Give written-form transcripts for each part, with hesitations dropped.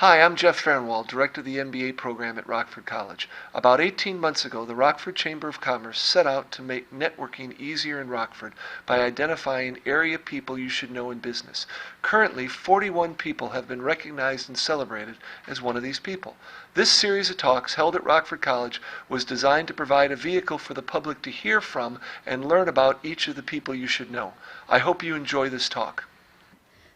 Hi, I'm Jeff Farnwell, Director of the MBA program at Rockford College. About 18 months ago, the Rockford Chamber of Commerce set out to make networking easier in Rockford by identifying area people you should know in business. Currently, 41 people have been recognized and celebrated as one of these people. This series of talks held at Rockford College was designed to provide a vehicle for the public to hear from and learn about each of the people you should know. I hope you enjoy this talk.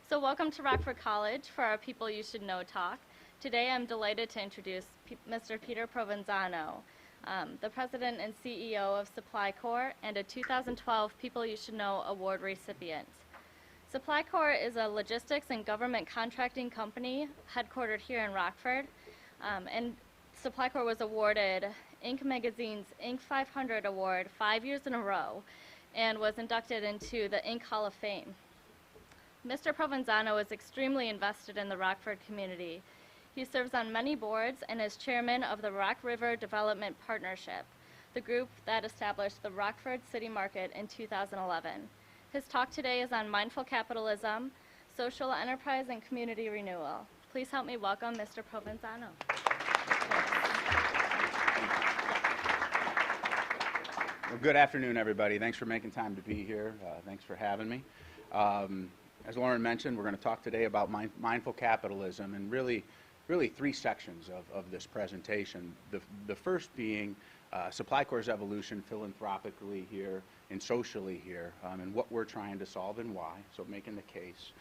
So welcome to Rockford College for our People You Should Know talk. Today I'm delighted to introduce Mr. Peter Provenzano, the President and CEO of Supply Corps and a 2012 People You Should Know Award recipient. Supply Corps is a logistics and government contracting company headquartered here in Rockford, and Supply Corps was awarded Inc. Magazine's Inc. 500 award 5 years in a row and was inducted into the Inc. Hall of Fame. Mr. Provenzano is extremely invested in the Rockford community. He serves on many boards and is chairman of the Rock River Development Partnership, the group that established the Rockford City Market in 2011. His talk today is on mindful capitalism, social enterprise, and community renewal. Please help me welcome Mr. Provenzano. Well, good afternoon, everybody. Thanks for making time to be here. Thanks for having me. As Lauren mentioned, we're going to talk today about mindful capitalism and really three sections of this presentation. The first being Supply Corps' evolution philanthropically here and socially here, and what we're trying to solve and why, so making the case.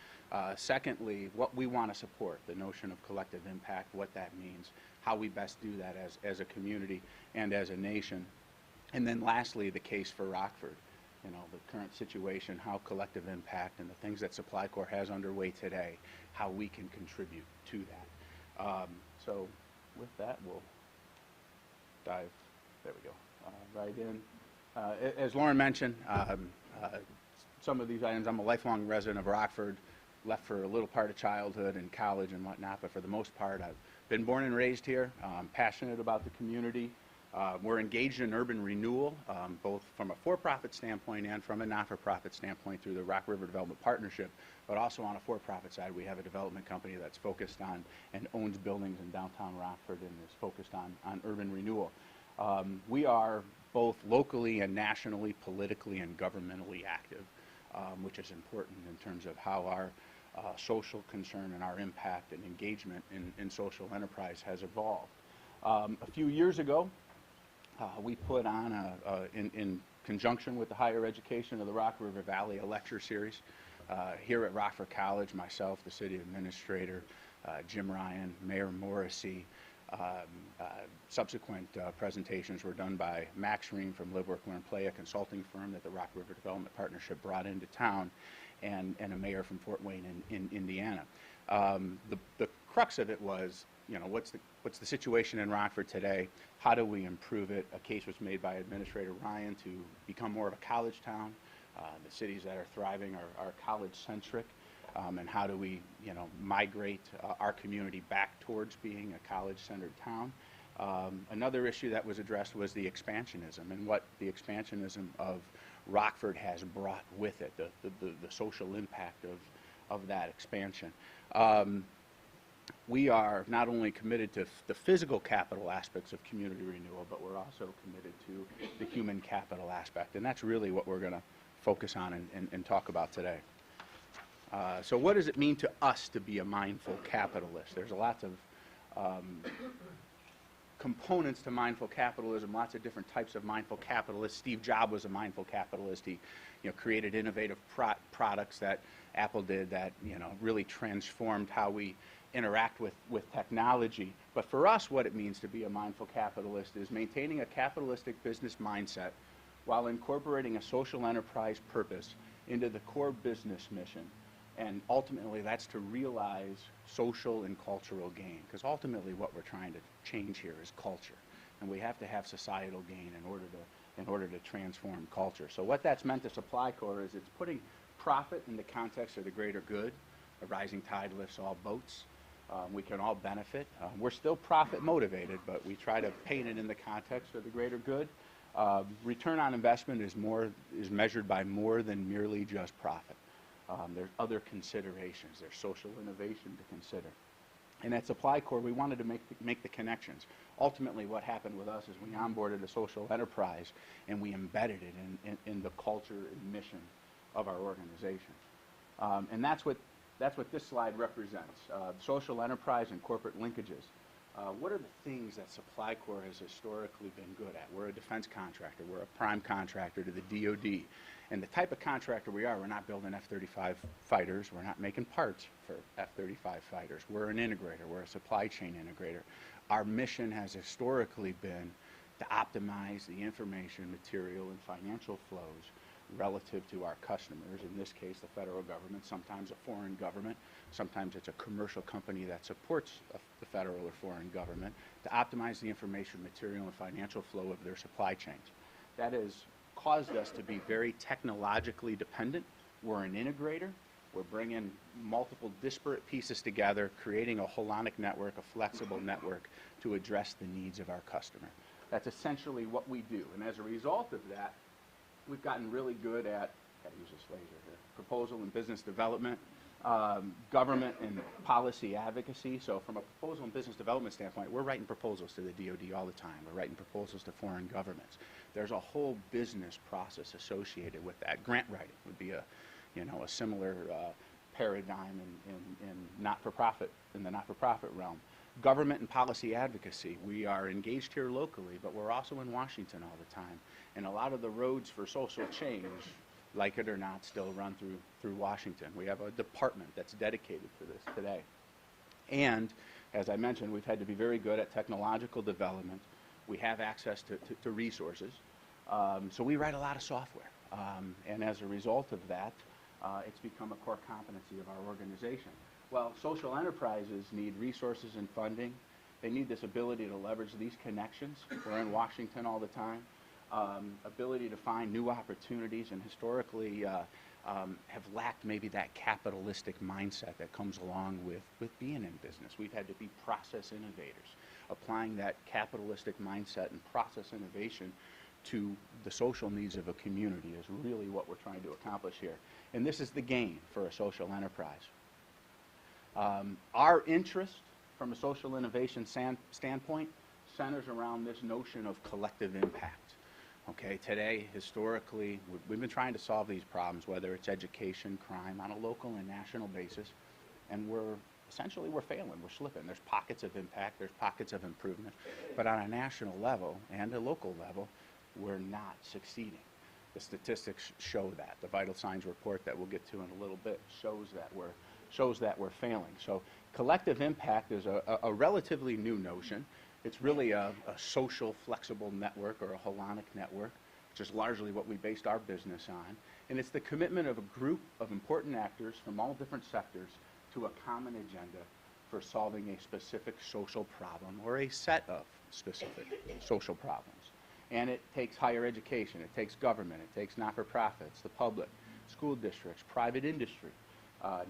Secondly, what we want to support, the notion of collective impact, what that means, how we best do that as a community and as a nation. And then lastly, the case for Rockford. You know, the current situation, how collective impact and the things that Supply Corps has underway today, how we can contribute to that. So with that, we'll dive, there we go, right in. As Lauren mentioned, some of these items, I'm a lifelong resident of Rockford, left for a little part of childhood and college and whatnot, but for the most part, I've been born and raised here. I'm passionate about the community. We're engaged in urban renewal, both from a for-profit standpoint and from a not-for-profit standpoint through the Rock River Development Partnership, but also on a for-profit side, we have a development company that's focused on and owns buildings in downtown Rockford and is focused on urban renewal. We are both locally and nationally, politically and governmentally active, which is important in terms of how our social concern and our impact and engagement in social enterprise has evolved. A few years ago, we put on, in conjunction with the higher education of the Rock River Valley, a lecture series here at Rockford College. Myself, the city administrator, Jim Ryan, Mayor Morrissey. Subsequent presentations were done by Max Reen from Live, Work, Learn, Play, a consulting firm that the Rock River Development Partnership brought into town, and a mayor from Fort Wayne in Indiana. The crux of it was, you know, what's the situation in Rockford today? How do we improve it? A case was made by Administrator Ryan to become more of a college town. The cities that are thriving are college-centric, and how do we, you know, migrate our community back towards being a college-centered town? Another issue that was addressed was the expansionism and what the expansionism of Rockford has brought with it, the social impact of that expansion. We are not only committed to the physical capital aspects of community renewal, but we're also committed to the human capital aspect, and that's really what we're going to focus on and talk about today. So what does it mean to us to be a mindful capitalist? There's lots of components to mindful capitalism, lots of different types of mindful capitalists. Steve Jobs was a mindful capitalist. He, you know, created innovative products that Apple did that, you know, really transformed how we interact with technology. But for us, what it means to be a mindful capitalist is maintaining a capitalistic business mindset while incorporating a social enterprise purpose into the core business mission. And ultimately, that's to realize social and cultural gain, because ultimately what we're trying to change here is culture. And we have to have societal gain in order to transform culture. So what that's meant to Supply Corps is it's putting profit in the context of the greater good. A rising tide lifts all boats. We can all benefit. We're still profit motivated, but we try to paint it in the context of the greater good. Return on investment is measured by more than merely just profit. There's other considerations. There's social innovation to consider. And at Supply Corps, we wanted to make the connections. Ultimately, what happened with us is we onboarded a social enterprise and we embedded it in the culture and mission of our organization. And that's what this slide represents, social enterprise and corporate linkages. What are the things that Supply Corps has historically been good at? We're a defense contractor. We're a prime contractor to the DoD. And the type of contractor we are, we're not building F-35 fighters. We're not making parts for F-35 fighters. We're an integrator. We're a supply chain integrator. Our mission has historically been to optimize the information, material, and financial flows relative to our customers, in this case the federal government, sometimes a foreign government, sometimes it's a commercial company that supports the federal or foreign government, to optimize the information, material, and financial flow of their supply chains. That has caused us to be very technologically dependent. We're an integrator. We're bringing multiple disparate pieces together, creating a holonic network, a flexible network to address the needs of our customer. That's essentially what we do. And as a result of that, we've gotten really good at, gotta use this laser here, proposal and business development, government and policy advocacy. So from a proposal and business development standpoint, we're writing proposals to the DoD all the time. We're writing proposals to foreign governments. There's a whole business process associated with that. Grant writing would be a similar paradigm in not-for-profit, in the not-for-profit realm. Government and policy advocacy. We are engaged here locally, but we're also in Washington all the time. And a lot of the roads for social change, like it or not, still run through Washington. We have a department that's dedicated to this today. And as I mentioned, we've had to be very good at technological development. We have access to resources. So we write a lot of software. And as a result of that, it's become a core competency of our organization. Well, social enterprises need resources and funding. They need this ability to leverage these connections. We're in Washington all the time. Ability to find new opportunities, and historically have lacked maybe that capitalistic mindset that comes along with being in business. We've had to be process innovators. Applying that capitalistic mindset and process innovation to the social needs of a community is really what we're trying to accomplish here. And this is the gain for a social enterprise. Our interest from a social innovation standpoint centers around this notion of collective impact. Okay, today, historically, we've been trying to solve these problems, whether it's education, crime, on a local and national basis, and we're failing, we're slipping. There's pockets of impact, there's pockets of improvement, but on a national level and a local level, we're not succeeding. The statistics show that. The vital signs report that we'll get to in a little bit shows that we're failing. So collective impact is a relatively new notion. It's really a social flexible network, or a holonic network, which is largely what we based our business on. And it's the commitment of a group of important actors from all different sectors to a common agenda for solving a specific social problem, or a set of specific social problems. And it takes higher education, it takes government, it takes not-for-profits, the public, school districts, private industry,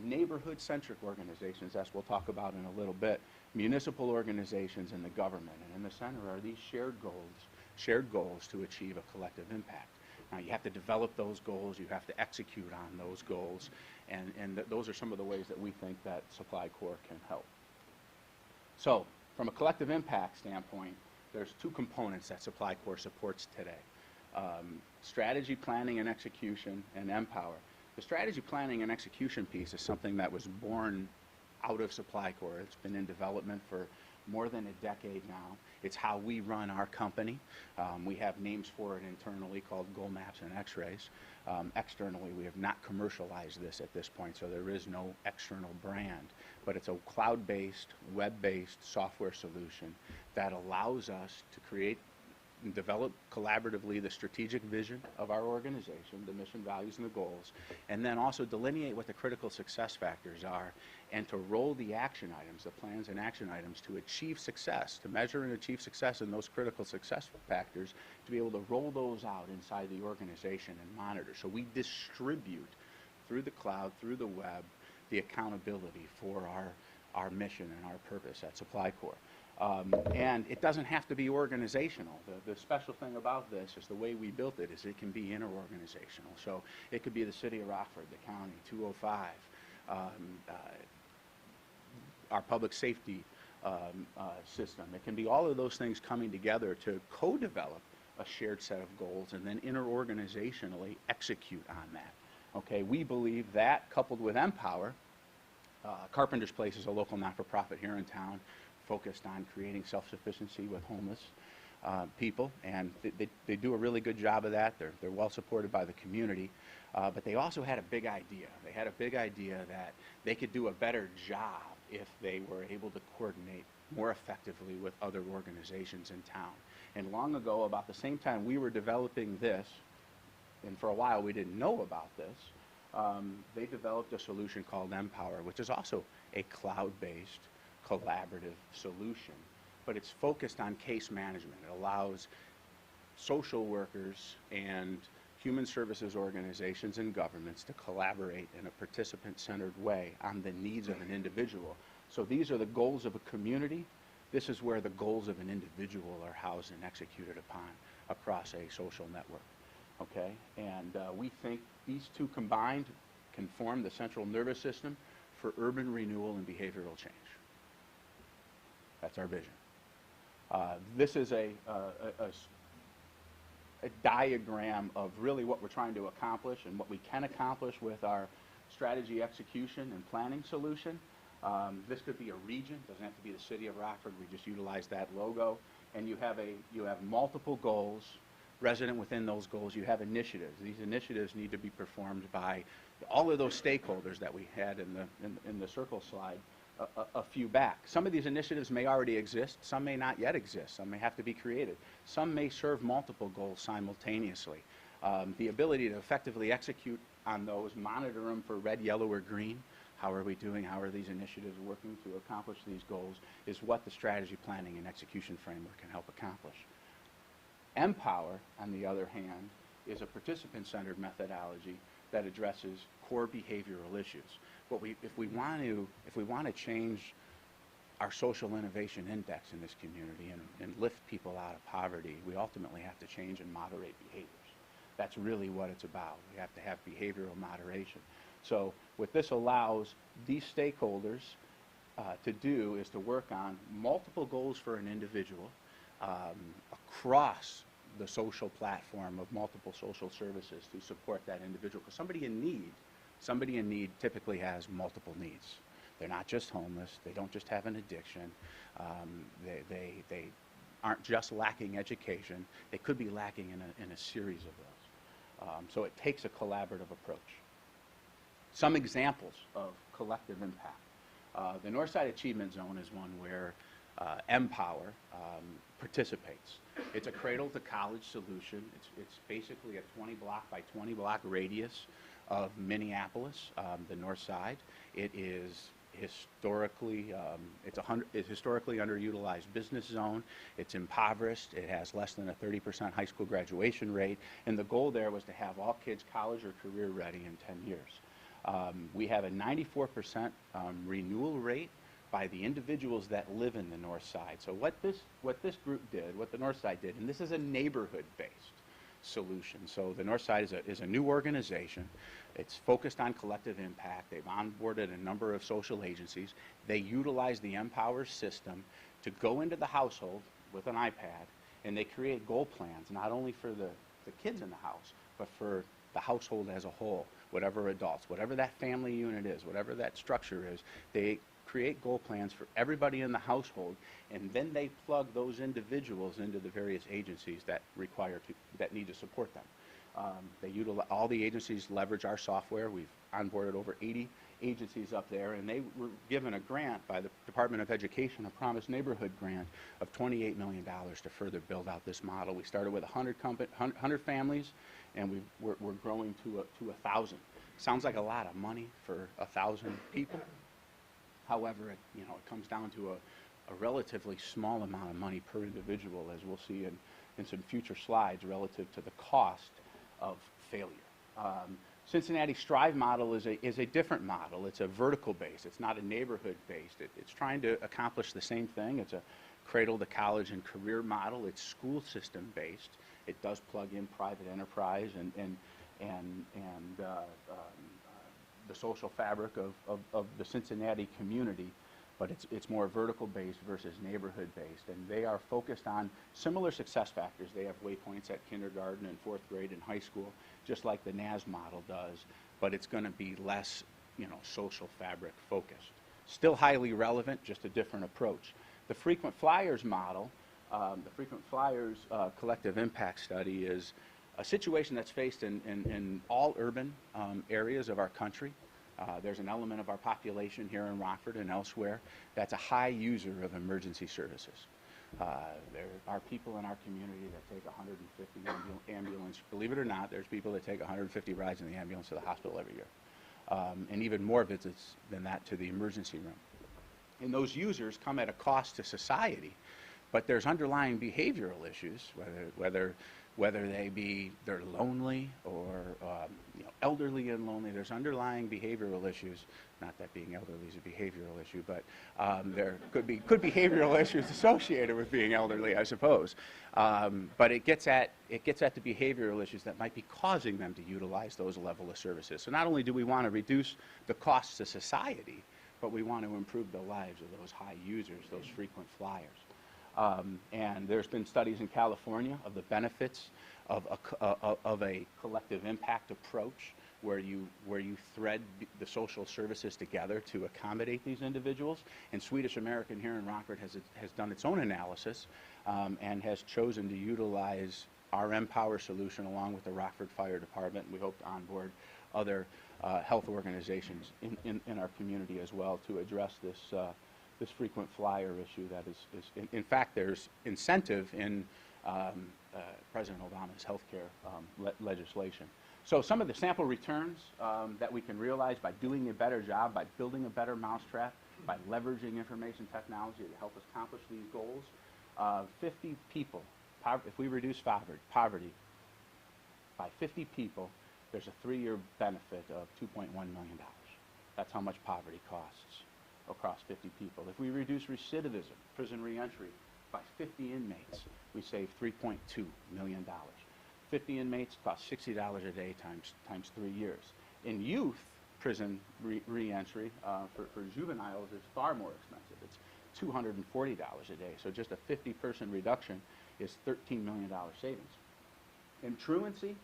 neighborhood-centric organizations, as we'll talk about in a little bit, municipal organizations, and the government. And in the center are these shared goals to achieve a collective impact. Now, you have to develop those goals, you have to execute on those goals, and those are some of the ways that we think that Supply Corps can help. So, from a collective impact standpoint, there's two components that Supply Corps supports today. Strategy, planning, and execution, and Empower. The strategy, planning, and execution piece is something that was born out of Supply Corps. It's been in development for more than a decade now. It's how we run our company. We have names for it internally called goal maps and x-rays. Externally, we have not commercialized this at this point, so there is no external brand. But it's a cloud-based, web-based software solution that allows us to create and develop collaboratively the strategic vision of our organization, the mission, values, and the goals, and then also delineate what the critical success factors are, and to roll the action items, the plans and action items, to achieve success, to measure and achieve success in those critical success factors, to be able to roll those out inside the organization and monitor. So we distribute through the cloud, through the web, the accountability for our mission and our purpose at Supply Corps. And it doesn't have to be organizational. The special thing about this is the way we built it is it can be interorganizational. So it could be the city of Rockford, the county, 205, our public safety system. It can be all of those things coming together to co-develop a shared set of goals and then interorganizationally execute on that. Okay, we believe that, coupled with Empower, Carpenter's Place is a local not-for-profit here in town focused on creating self-sufficiency with homeless people, and they do a really good job of that. They're well supported by the community, but they also had a big idea. They had a big idea that they could do a better job if they were able to coordinate more effectively with other organizations in town. And long ago, about the same time we were developing this, and for a while we didn't know about this, they developed a solution called Empower, which is also a cloud-based collaborative solution, but it's focused on case management. It allows social workers and human services organizations and governments to collaborate in a participant-centered way on the needs of an individual. So these are the goals of a community. This is where the goals of an individual are housed and executed upon across a social network. Okay, and we think these two combined can form the central nervous system for urban renewal and behavioral change. That's our vision. This is a diagram of really what we're trying to accomplish and what we can accomplish with our strategy execution and planning solution. This could be a region, doesn't have to be the city of Rockford. We just utilize that logo, and you have multiple goals. Resident within those goals, you have initiatives. These initiatives need to be performed by all of those stakeholders that we had in the circle slide a few back. Some of these initiatives may already exist, some may not yet exist, some may have to be created. Some may serve multiple goals simultaneously. The ability to effectively execute on those, monitor them for red, yellow, or green. How are we doing? How are these initiatives working to accomplish these goals is what the strategy planning and execution framework can help accomplish. Empower, on the other hand, is a participant-centered methodology that addresses core behavioral issues. But if we want to change our social innovation index in this community and lift people out of poverty, we ultimately have to change and moderate behaviors. That's really what it's about. We have to have behavioral moderation. So what this allows these stakeholders to do is to work on multiple goals for an individual across the social platform of multiple social services to support that individual. Because somebody in need typically has multiple needs. They're not just homeless. They don't just have an addiction. They aren't just lacking education. They could be lacking in a series of those. So it takes a collaborative approach. Some examples of collective impact. The Northside Achievement Zone is one where Empower participates. It's a cradle to college solution. It's basically a 20 block by 20 block radius of Minneapolis, the north side. It is historically, it's a historically underutilized business zone. It's impoverished. It has less than a 30% high school graduation rate. And the goal there was to have all kids college or career ready in 10 years. We have a 94% renewal rate by the individuals that live in the north side. So what this group did, what the north side did, and this is a neighborhood-based solution. So the north side is a new organization. It's focused on collective impact. They've onboarded a number of social agencies. They utilize the Empower system to go into the household with an iPad, and they create goal plans, not only for the kids in the house, but for the household as a whole, whatever adults, whatever that family unit is, whatever that structure is. They create goal plans for everybody in the household, and then they plug those individuals into the various agencies that that need to support them. All the agencies leverage our software. We've onboarded over 80 agencies up there, and they were given a grant by the Department of Education, a Promise Neighborhood grant of $28 million to further build out this model. We started with 100 families, and we're growing to 1,000. Sounds like a lot of money for 1,000 people. However, it comes down to a relatively small amount of money per individual, as we'll see in some future slides, relative to the cost of failure. Cincinnati Strive model is a different model. It's a vertical base. It's not a neighborhood based. It's trying to accomplish the same thing. It's a cradle to college and career model. It's school system based. It does plug in private enterprise and the social fabric of the Cincinnati community. but it's more vertical-based versus neighborhood-based, and they are focused on similar success factors. They have waypoints at kindergarten and 4th grade and high school, just like the NAS model does, but it's going to be less, social fabric focused. Still highly relevant, just a different approach. The frequent flyers model, the frequent flyers collective impact study is a situation that's faced in all urban areas of our country. There's an element of our population here in Rockford and elsewhere that's a high user of emergency services. There are people in our community that take 150 ambulance. Believe it or not, there's people that take 150 rides in the ambulance to the hospital every year, and even more visits than that to the emergency room. And those users come at a cost to society, but there's underlying behavioral issues, whether they're lonely or elderly and lonely. There's underlying behavioral issues. Not that being elderly is a behavioral issue, but there could be behavioral issues associated with being elderly, I suppose. But it gets at the behavioral issues that might be causing them to utilize those level of services. So not only do we want to reduce the costs to society, but we want to improve the lives of those high users, those frequent flyers. And there's been studies in California of the benefits of a collective impact approach where you thread the social services together to accommodate these individuals. And Swedish American here in Rockford has done its own analysis and has chosen to utilize our Empower solution along with the Rockford Fire Department. We hope to onboard other health organizations in our community as well to address this frequent flyer issue that is in fact, there's incentive in President Obama's healthcare legislation. So some of the sample returns that we can realize by doing a better job, by building a better mousetrap, by leveraging information technology to help us accomplish these goals, 50 people, if we reduce poverty by 50 people, there's a 3-year benefit of $2.1 million. That's how much poverty costs across 50 people. If we reduce recidivism, prison reentry, by 50 inmates, we save $3.2 million. 50 inmates cost $60 a day times 3 years. In youth prison reentry for juveniles is far more expensive. It's $240 a day. So just a 50-person reduction is $13 million savings. In truancy,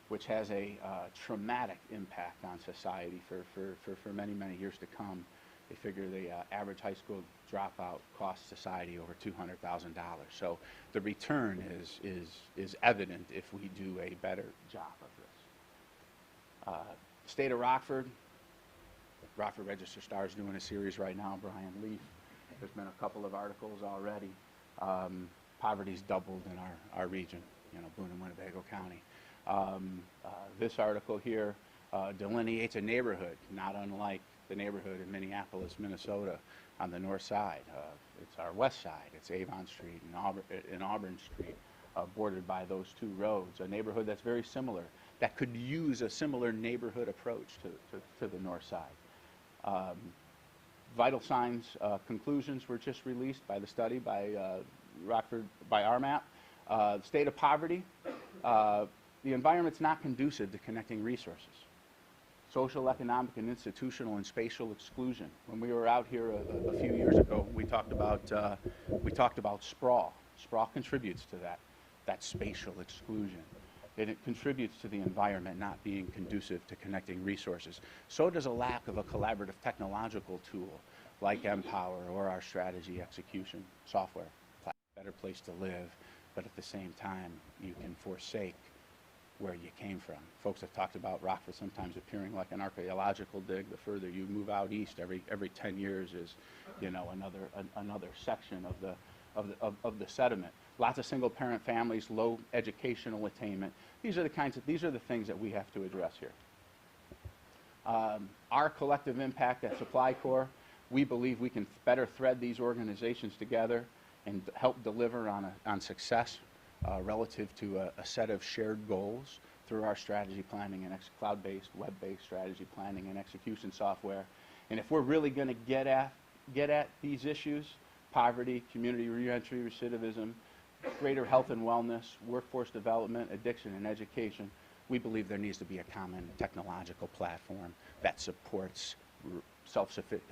which has a traumatic impact on society for many, many years to come. They figure the average high school dropout costs society over $200,000. So the return is evident if we do a better job of this. State of Rockford Register Star's doing a series right now, Brian Leaf. There's been a couple of articles already. Poverty's doubled in our region, Boone and Winnebago County. This article here delineates a neighborhood, not unlike the neighborhood in Minneapolis, Minnesota, on the north side. It's our west side. It's Avon Street and Auburn Street, bordered by those two roads. A neighborhood that's very similar, that could use a similar neighborhood approach to the north side. Vital signs conclusions were just released by the study by Rockford, by RMAP. State of poverty. The environment's not conducive to connecting resources. Social, economic, and institutional and spatial exclusion. When we were out here a few years ago, we talked about sprawl. Sprawl contributes to that spatial exclusion. And it contributes to the environment not being conducive to connecting resources. So does a lack of a collaborative technological tool like Empower or our strategy execution software. Better place to live, but at the same time, you can forsake where you came from. Folks have talked about Rockford sometimes appearing like an archaeological dig. The further you move out east, every 10 years is, another section of the sediment. Lots of single-parent families, low educational attainment. These are the things that we have to address here. Our collective impact at Supply Corps, we believe we can better thread these organizations together and help deliver on success relative to a set of shared goals through our strategy planning and cloud-based, web-based strategy planning and execution software. And if we're really going to get at these issues, poverty, community reentry, recidivism, greater health and wellness, workforce development, addiction, and education, we believe there needs to be a common technological platform that supports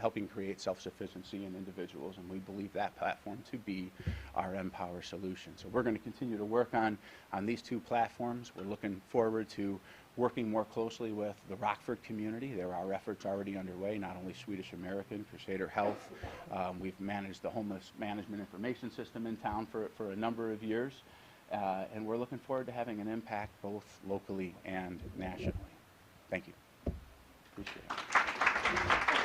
helping create self-sufficiency in individuals, and we believe that platform to be our Empower solution. So we're going to continue to work on these two platforms. We're looking forward to working more closely with the Rockford community. There are efforts already underway, not only Swedish American, Crusader Health. We've managed the homeless management information system in town for a number of years, and we're looking forward to having an impact both locally and nationally. Thank you. Appreciate it.